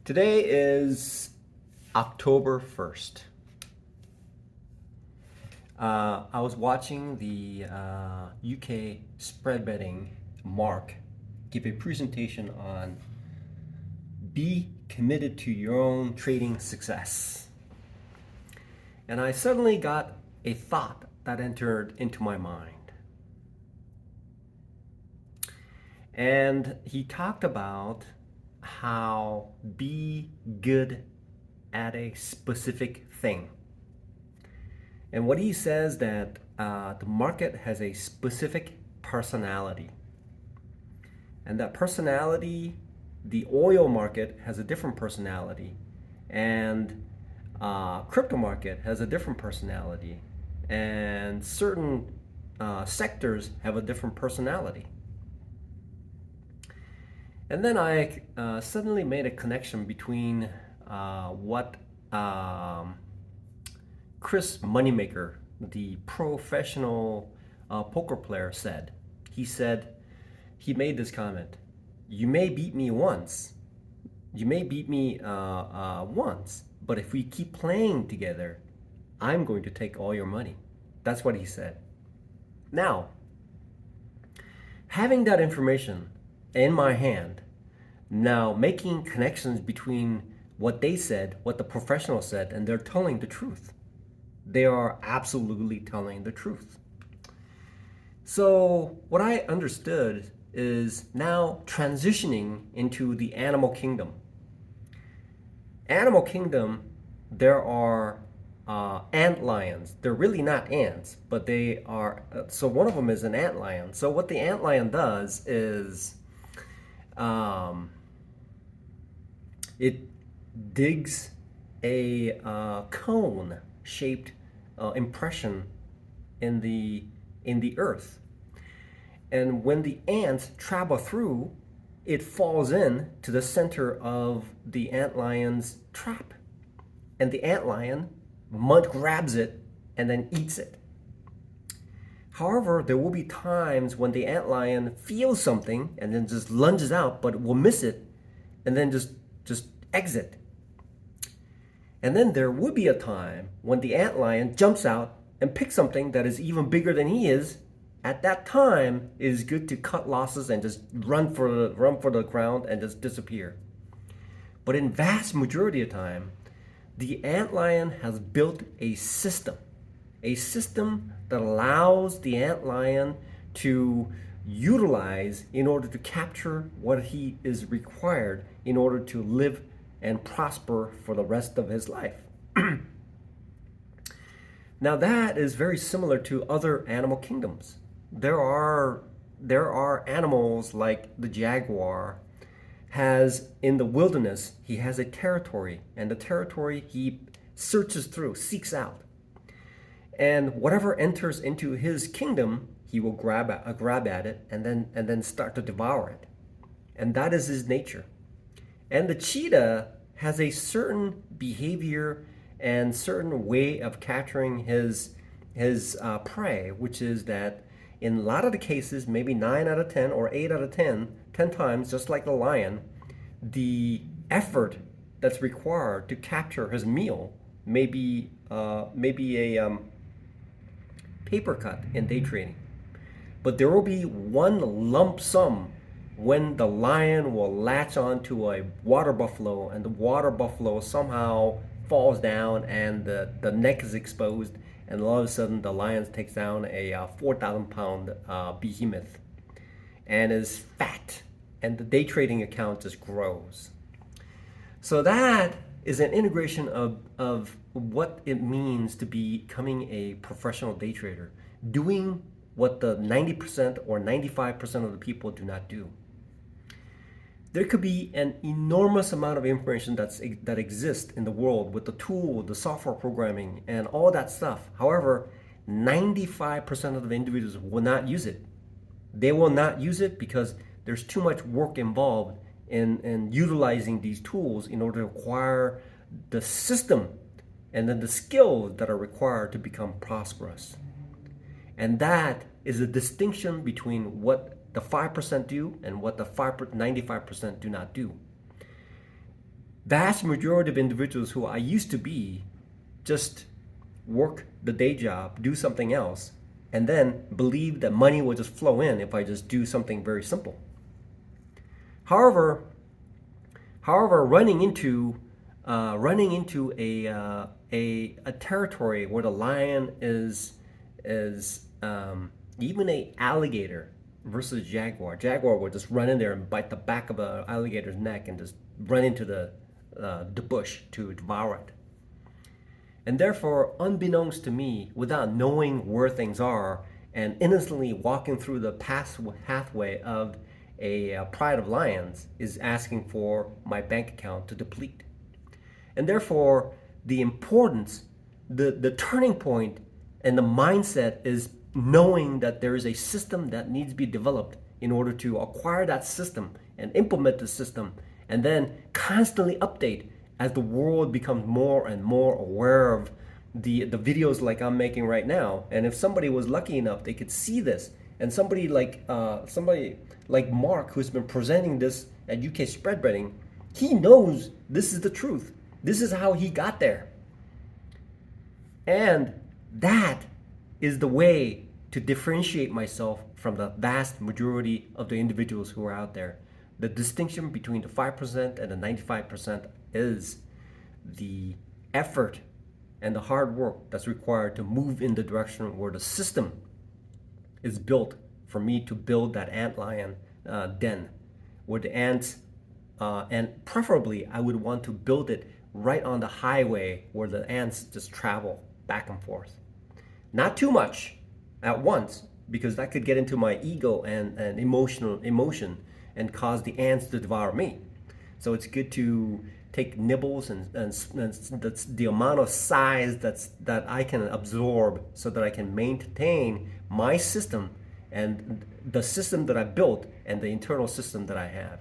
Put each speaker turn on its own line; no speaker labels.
Today is October 1st. I was watching the UK spread betting Mark give a presentation on be committed to your own trading success. And I suddenly got a thought that entered into my mind. And he talked about how be good at a specific thing. And what he says that the market has a specific personality. And that personality, the oil market has a different personality. And crypto market has a different personality. And certain sectors have a different personality. And then I suddenly made a connection between what Chris Moneymaker, the professional poker player, said. He made this comment: "You may beat me once, once, but if we keep playing together, I'm going to take all your money." That's what he said. Now, having that information in my hand, now making connections between what they said, what the professional said, and they're telling the truth. They are absolutely telling the truth. So what I understood is now transitioning into the animal kingdom. Animal kingdom, there are ant lions. They're really not ants, but they are. So one of them is an ant lion. So what the ant lion does is it digs a cone-shaped impression in the earth, and when the ants travel through, it falls in to the center of the antlion's trap, and the antlion grabs it and then eats it. However, there will be times when the antlion feels something and then just lunges out, but will miss it and then just exit. And then there would be a time when the antlion jumps out and picks something that is even bigger than he is. At that time, it is good to cut losses and just run for the ground and just disappear. But in vast majority of time, the antlion has built a system that allows the antlion to utilize in order to capture what he is required in order to live and prosper for the rest of his life. Now that is very similar to other animal kingdoms. There are animals like the jaguar has in the wilderness, he has a territory, and the territory he searches through, seeks out. And whatever enters into his kingdom, he will grab at it and then start to devour it. And that is his nature. And the cheetah has a certain behavior and certain way of capturing his prey, which is that in a lot of the cases, maybe 9 out of 10 or 8 out of 10 times, just like the lion, the effort that's required to capture his meal may be a paper cut in day trading. But there will be one lump sum when the lion will latch onto a water buffalo, and the water buffalo somehow falls down and the neck is exposed, and all of a sudden the lion takes down a 4,000 pound behemoth and is fat, and the day trading account just grows. So that is an integration of what it means to becoming a professional day trader, doing what the 90% or 95% of the people do not do. There could be an enormous amount of information that exists in the world with the tool, the software programming, and all that stuff. However, 95% of the individuals will not use it. They will not use it because there's too much work involved in utilizing these tools in order to acquire the system and then the skills that are required to become prosperous. And that is a distinction between what the 5% do and what the 95% do not do. vast majority of individuals who I used to be just work the day job, do something else, and then believe that money will just flow in if I just do something very simple. However, running into a territory where the lion is even a alligator versus jaguar. Jaguar would just run in there and bite the back of an alligator's neck and just run into the bush to devour it. And therefore, unbeknownst to me, without knowing where things are, and innocently walking through the pathway of a pride of lions, is asking for my bank account to deplete. And therefore, the importance, the turning point, and the mindset is knowing that there is a system that needs to be developed in order to acquire that system and implement the system, and then constantly update as the world becomes more and more aware of the videos like I'm making right now. And if somebody was lucky enough, they could see this, and somebody like Mark, who's been presenting this at UK Spread Betting, he knows this is the truth. This is how he got there. And that is the way to differentiate myself from the vast majority of the individuals who are out there. The distinction between the 5% and the 95% is the effort and the hard work that's required to move in the direction where the system is built for me to build that antlion den, where the ants, and preferably I would want to build it right on the highway where the ants just travel back and forth. Not too much at once, because that could get into my ego and emotion and cause the ants to devour me. So it's good to take nibbles and that's the amount of size that I can absorb, so that I can maintain my system and the system that I built and the internal system that I have.